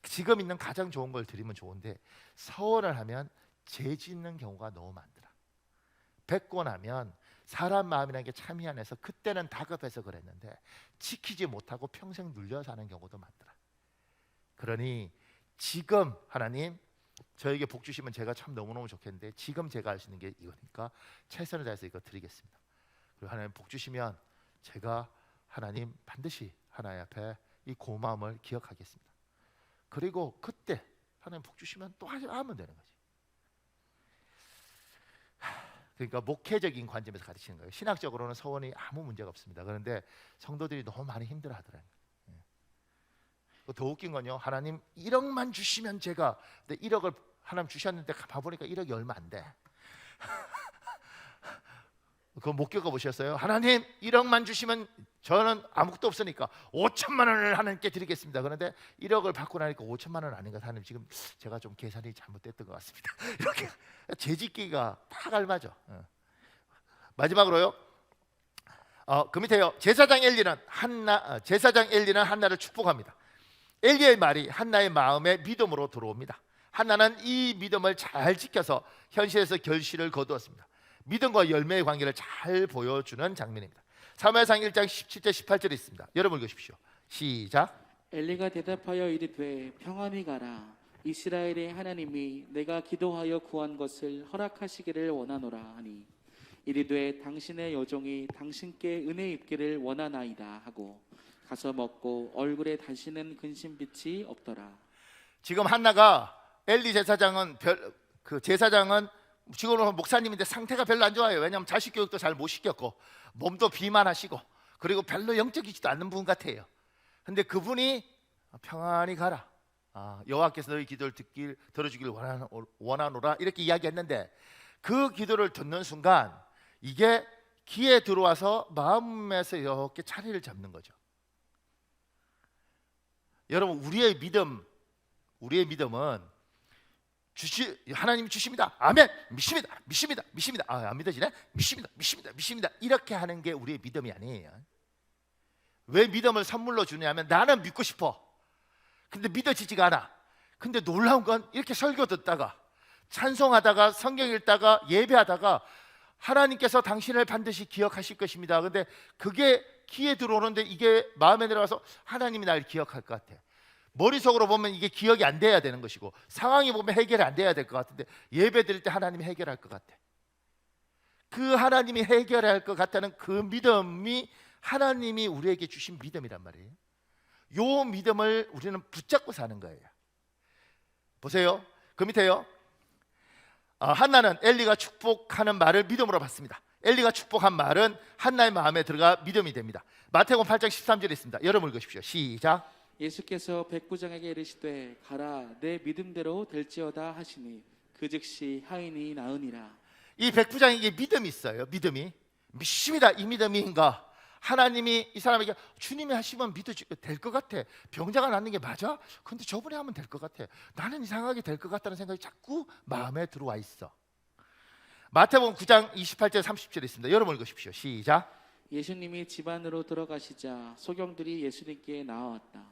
지금 있는 가장 좋은 걸 드리면 좋은데, 서원을 하면 죄 짓는 경우가 너무 많더라. 뵙고 나면 사람 마음이라는 게 참 희한해서 그때는 다급해서 그랬는데 지키지 못하고 평생 눌려 사는 경우도 많더라. 그러니 지금 하나님 저에게 복 주시면 제가 참 너무너무 좋겠는데 지금 제가 할 수 있는 게 이거니까 최선을 다해서 이거 드리겠습니다. 그리고 하나님 복 주시면 제가 하나님 반드시 하나님 앞에 이 고마움을 기억하겠습니다. 그리고 그때 하나님 복 주시면 또 하면 되는 거지. 그러니까 목회적인 관점에서 가르치는 거예요. 신학적으로는 서원이 아무 문제가 없습니다. 그런데 성도들이 너무 많이 힘들어하더라고요. 더 웃긴 건요, 하나님 1억만 주시면 제가, 근데 1억을 하나님 주셨는데 가보니까 1억이 얼마 안 돼. 그거 못 겪어보셨어요? 하나님 1억만 주시면 저는 아무것도 없으니까 5천만 원을 하나님께 드리겠습니다. 그런데 1억을 받고 나니까 5천만 원 아닌가. 하나님 지금 제가 좀 계산이 잘못됐던 것 같습니다. 이렇게 재짓기가 딱 알맞아. 마지막으로요, 그 밑에요, 제사장 엘리는 한나를 축복합니다. 엘리의 말이 한나의 마음에 믿음으로 들어옵니다. 한나는 이 믿음을 잘 지켜서 현실에서 결실을 거두었습니다. 믿음과 열매의 관계를 잘 보여주는 장면입니다. 사무엘상 1장 17절 18절에 있습니다. 여러분 읽으십시오. 시작. 엘리가 대답하여 이르되 평안히 가라. 이스라엘의 하나님이 내가 기도하여 구한 것을 허락하시기를 원하노라 하니 이르되 당신의 여종이 당신께 은혜 입기를 원하나이다 하고 가서 먹고 얼굴에 다시는 근심빛이 없더라. 지금 한나가, 엘리 제사장은 제사장은 지금은 목사님인데 상태가 별로 안 좋아요. 왜냐하면 자식 교육도 잘 못 시켰고 몸도 비만하시고 그리고 별로 영적이지도 않는 분 같아요. 근데 그분이 평안히 가라, 여호와께서 너희 기도를 들어주길 원하노라 이렇게 이야기했는데, 그 기도를 듣는 순간 이게 귀에 들어와서 마음에서 이렇게 자리를 잡는 거죠. 여러분, 우리의 믿음은 하나님 주십니다. 아멘. 믿습니다. 믿습니다. 믿습니다. 안 믿어지네. 믿습니다. 믿습니다. 믿습니다. 이렇게 하는 게 우리의 믿음이 아니에요. 왜 믿음을 선물로 주냐면 나는 믿고 싶어. 근데 믿어지지가 않아. 근데 놀라운 건 이렇게 설교 듣다가 찬송하다가 성경 읽다가 예배하다가 하나님께서 당신을 반드시 기억하실 것입니다. 근데 그게 귀에 들어오는데 이게 마음에 들어가서 하나님이 날 기억할 것 같아. 머릿속으로 보면 이게 기억이 안 돼야 되는 것이고 상황이 보면 해결이 안 돼야 될 것 같은데 예배 드릴 때 하나님이 해결할 것 같아. 그 하나님이 해결할 것 같다는 그 믿음이 하나님이 우리에게 주신 믿음이란 말이에요. 요 믿음을 우리는 붙잡고 사는 거예요. 보세요. 그 밑에요. 한나는 엘리가 축복하는 말을 믿음으로 받습니다. 엘리가 축복한 말은 한나의 마음에 들어가 믿음이 됩니다. 마태복음 8장 13절에 있습니다. 여러분 읽으십시오. 시작. 예수께서 백부장에게 이르시되 가라 내 믿음대로 될지어다 하시니 그 즉시 하인이 나으니라. 이 백부장에게 믿음이 있어요. 믿음이 믿습니다. 이 믿음인가? 하나님이 이 사람에게 주님이 하시면 될 것 같아. 병자가 낫는 게 맞아? 근데 저분이 하면 될 것 같아. 나는 이상하게 될 것 같다는 생각이 자꾸 마음에 들어와 있어. 마태복음 9장 28절 30절에 있습니다. 여러분 읽으십시오. 시작. 예수님이 집 안으로 들어가시자 소경들이 예수님께 나아왔다.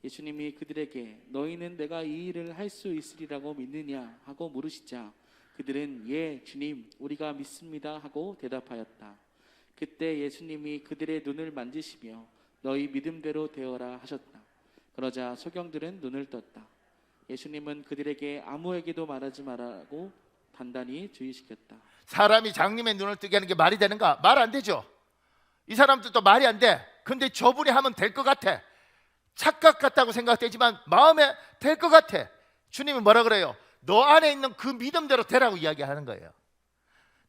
예수님이 그들에게 너희는 내가 이 일을 할 수 있으리라고 믿느냐 하고 물으시자 그들은 예 주님 우리가 믿습니다 하고 대답하였다. 그때 예수님이 그들의 눈을 만지시며 너희 믿음대로 되어라 하셨다. 그러자 소경들은 눈을 떴다. 예수님은 그들에게 아무에게도 말하지 말라고 단단히 주의시켰다. 사람이 장님의 눈을 뜨게 하는 게 말이 되는가? 말 안 되죠. 이 사람들도 말이 안 돼. 근데 저분이 하면 될 것 같아. 착각 같다고 생각되지만 마음에 될 것 같아. 주님은 뭐라 그래요? 너 안에 있는 그 믿음대로 되라고 이야기하는 거예요.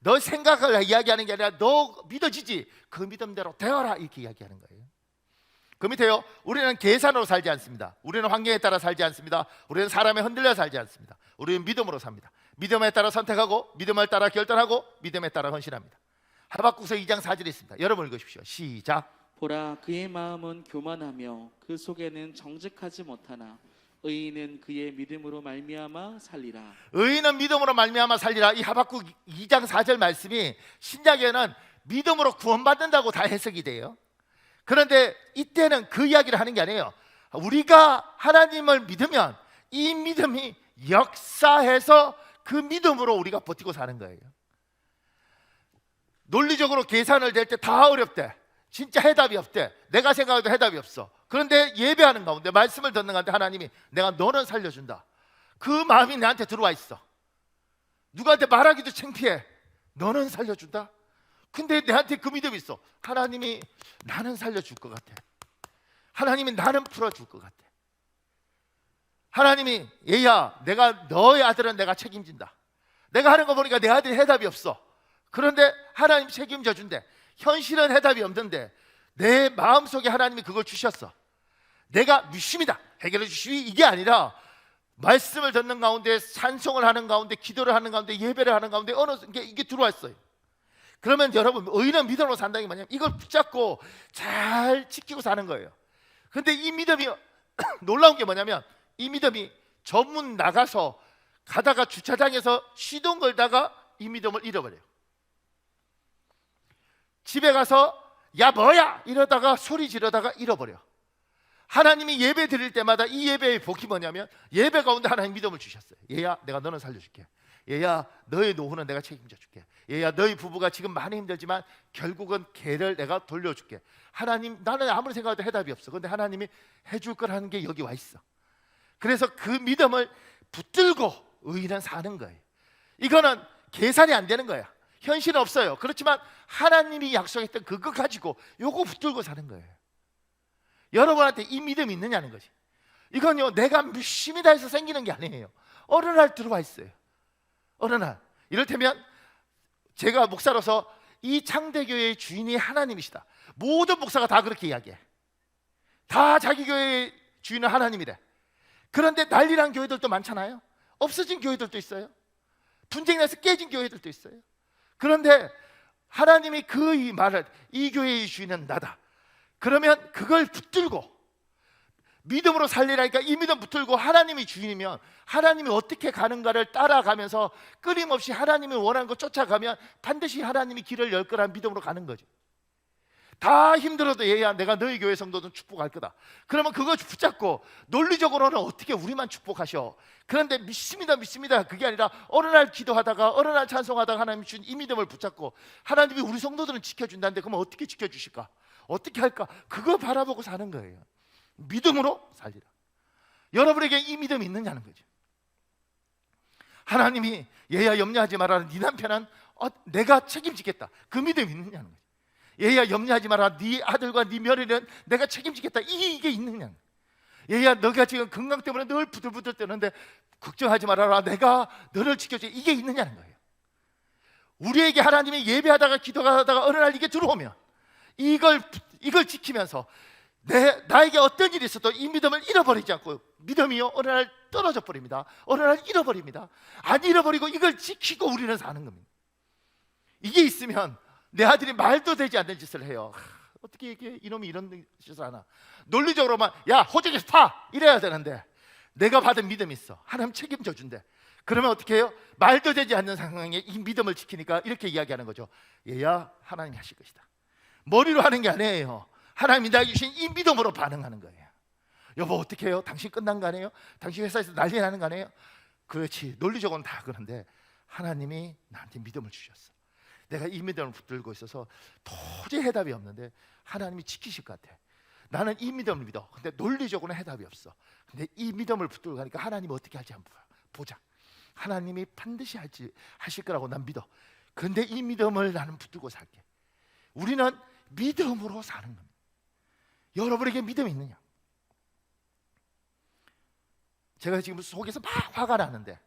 너 생각을 이야기하는 게 아니라 너 믿어지지? 그 믿음대로 되어라 이렇게 이야기하는 거예요. 그 밑에요. 우리는 계산으로 살지 않습니다. 우리는 환경에 따라 살지 않습니다. 우리는 사람에 흔들려 살지 않습니다. 우리는 믿음으로 삽니다. 믿음에 따라 선택하고 믿음을 따라 결단하고 믿음에 따라 헌신합니다. 하박국서 2장 4절에 있습니다. 여러분 읽으십시오. 시작. 보라 그의 마음은 교만하며 그 속에는 정직하지 못하나 의인은 그의 믿음으로 말미암아 살리라. 의인은 믿음으로 말미암아 살리라. 이 하박국 2장 4절 말씀이 신약에는 믿음으로 구원받는다고 다 해석이 돼요. 그런데 이때는 그 이야기를 하는 게 아니에요. 우리가 하나님을 믿으면 이 믿음이 역사해서 그 믿음으로 우리가 버티고 사는 거예요. 논리적으로 계산을 될 때 다 어렵대. 진짜 해답이 없대. 내가 생각해도 해답이 없어. 그런데 예배하는 가운데 말씀을 듣는 가운데 하나님이 내가 너는 살려준다. 그 마음이 내한테 들어와 있어. 누구한테 말하기도 창피해. 너는 살려준다. 근데 내한테 그 믿음이 있어. 하나님이 나는 살려줄 것 같아. 하나님이 나는 풀어줄 것 같아. 하나님이 얘야 내가 너의 아들은 내가 책임진다. 내가 하는 거 보니까 내 아들이 해답이 없어. 그런데 하나님 책임져 준대. 현실은 해답이 없는데 내 마음속에 하나님이 그걸 주셨어. 내가 믿습니다. 해결해 주시기 이게 아니라 말씀을 듣는 가운데 찬송을 하는 가운데 기도를 하는 가운데 예배를 하는 가운데 어느 게 이게 들어왔어요. 그러면 여러분 의인은 믿음으로 산다는 게 뭐냐면 이걸 붙잡고 잘 지키고 사는 거예요. 그런데 이 믿음이 놀라운 게 뭐냐면 이 믿음이 전문 나가서 가다가 주차장에서 시동 걸다가 이 믿음을 잃어버려요. 집에 가서 야 뭐야 이러다가 소리 지르다가 잃어버려. 하나님이 예배 드릴 때마다 이 예배의 복이 뭐냐면 예배 가운데 하나님 믿음을 주셨어요. 얘야 내가 너는 살려줄게. 얘야 너의 노후는 내가 책임져 줄게. 얘야 너희 부부가 지금 많이 힘들지만 결국은 걔를 내가 돌려줄게. 하나님 나는 아무리 생각해도 해답이 없어. 그런데 하나님이 해줄 거라는 게 여기 와 있어. 그래서 그 믿음을 붙들고 의인은 사는 거예요. 이거는 계산이 안 되는 거야. 현실은 없어요. 그렇지만 하나님이 약속했던 그거 가지고 요거 붙들고 사는 거예요. 여러분한테 이 믿음이 있느냐는 거지. 이건요 내가 믿습니다 해서 생기는 게 아니에요. 어느 날 들어와 있어요. 어느 날 이를테면 제가 목사로서 이 창대교회의 주인이 하나님이시다. 모든 목사가 다 그렇게 이야기해. 다 자기 교회의 주인은 하나님이래. 그런데 난리난 교회들도 많잖아요. 없어진 교회들도 있어요. 분쟁이 나서 깨진 교회들도 있어요. 그런데 하나님이 그 말을 이 교회의 주인은 나다. 그러면 그걸 붙들고 믿음으로 살리라니까 이 믿음 붙들고 하나님이 주인이면 하나님이 어떻게 가는가를 따라가면서 끊임없이 하나님이 원하는 것 쫓아가면 반드시 하나님이 길을 열 거라는 믿음으로 가는 거죠. 다 힘들어도 얘야 내가 너희 교회 성도들은 축복할 거다. 그러면 그거 붙잡고 논리적으로는 어떻게 우리만 축복하셔. 그런데 믿습니다 그게 아니라 어느 날 기도하다가 어느 날 찬송하다가 하나님이 준 이 믿음을 붙잡고 하나님이 우리 성도들은 지켜준다는데 그러면 어떻게 지켜주실까? 어떻게 할까? 그거 바라보고 사는 거예요. 믿음으로 살리라. 여러분에게 이 믿음이 있느냐는 거죠. 하나님이 얘야 염려하지 마라, 네 남편은 내가 책임지겠다, 그 믿음이 있느냐는 거죠. 얘야 염려하지 마라, 네 아들과 네 며느리는 내가 책임지겠다, 이게 있느냐는 거죠. 얘야 너가 지금 건강 때문에 늘 부들부들 떠는데 걱정하지 말아라, 내가 너를 지켜줘, 이게 있느냐는 거예요. 우리에게 하나님이 예배하다가 기도하다가 어느 날 이게 들어오면 이걸 지키면서 나에게 어떤 일이 있어도 이 믿음을 잃어버리지 않고, 믿음이요 어느 날 떨어져 버립니다. 어느 날 잃어버립니다. 안 잃어버리고 이걸 지키고 우리는 사는 겁니다. 이게 있으면 내 아들이 말도 되지 않는 짓을 해요. 어떻게 이게 이놈이 이런 짓을 하나. 논리적으로만 야 호적에서 파 이래야 되는데 내가 받은 믿음이 있어, 하나님 책임져 준대. 그러면 어떻게 해요? 말도 되지 않는 상황에 이 믿음을 지키니까 이렇게 이야기하는 거죠. 얘야 하나님이 하실 것이다. 머리로 하는 게 아니에요. 하나님이 나에게 주신 이 믿음으로 반응하는 거예요. 여보 어떻게 해요? 당신 끝난 거 아니에요? 당신 회사에서 난리 나는 거 아니에요? 그렇지, 논리적으로는 다 그런데 하나님이 나한테 믿음을 주셨어. 내가 이 믿음을 붙들고 있어서 도저히 해답이 없는데 하나님이 지키실 것 같아. 나는 이 믿음을 믿어. 근데 논리적으로는 해답이 없어. 근데 이 믿음을 붙들고 가니까 하나님이 어떻게 할지 한번 보자. 하나님이 반드시 하실 거라고 난 믿어. 근데 이 믿음을 나는 붙들고 살게. 우리는 믿음으로 사는 겁니다. 여러분에게 믿음이 있느냐? 제가 지금 속에서 막 화가 나는데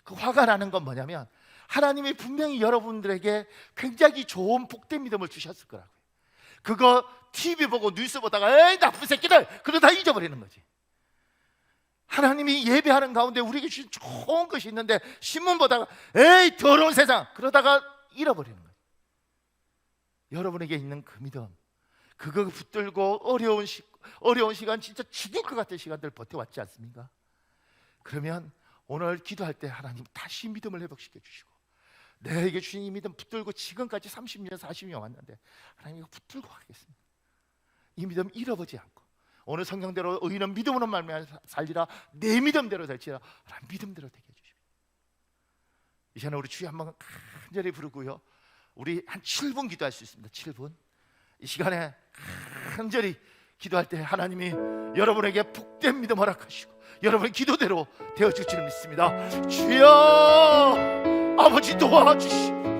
그 화가 나는 건 뭐냐면 하나님이 분명히 여러분들에게 굉장히 좋은 복된 믿음을 주셨을 거라고요. 그거 TV 보고 뉴스 보다가 에이 나쁜 새끼들 그러다 잊어버리는 거지. 하나님이 예배하는 가운데 우리에게 주신 좋은 것이 있는데 신문 보다가 에이 더러운 세상 그러다가 잃어버리는 거예요. 여러분에게 있는 그 믿음, 그거 붙들고 어려운 시간, 진짜 죽일 것 같은 시간들 버텨왔지 않습니까? 그러면 오늘 기도할 때 하나님 다시 믿음을 회복시켜 주시고 내게 주신 이 믿음 붙들고 지금까지 30년 40년 왔는데 하나님 이거 붙들고 가겠습니다. 이 믿음 잃어버리지 않고 오늘 성경대로 의인은 믿음으로 말미암아 살리라, 내 믿음대로 될지라. 하나님 믿음대로 되게 해주십시오. 이 시간에 우리 주여 한번 간절히 부르고요, 우리 한 7분 기도할 수 있습니다. 7분. 이 시간에 간절히 기도할 때 하나님이 여러분에게 복된 믿음 허락하시고 여러분의 기도대로 되어질 줄 믿습니다. 주여 아버지 도와주시고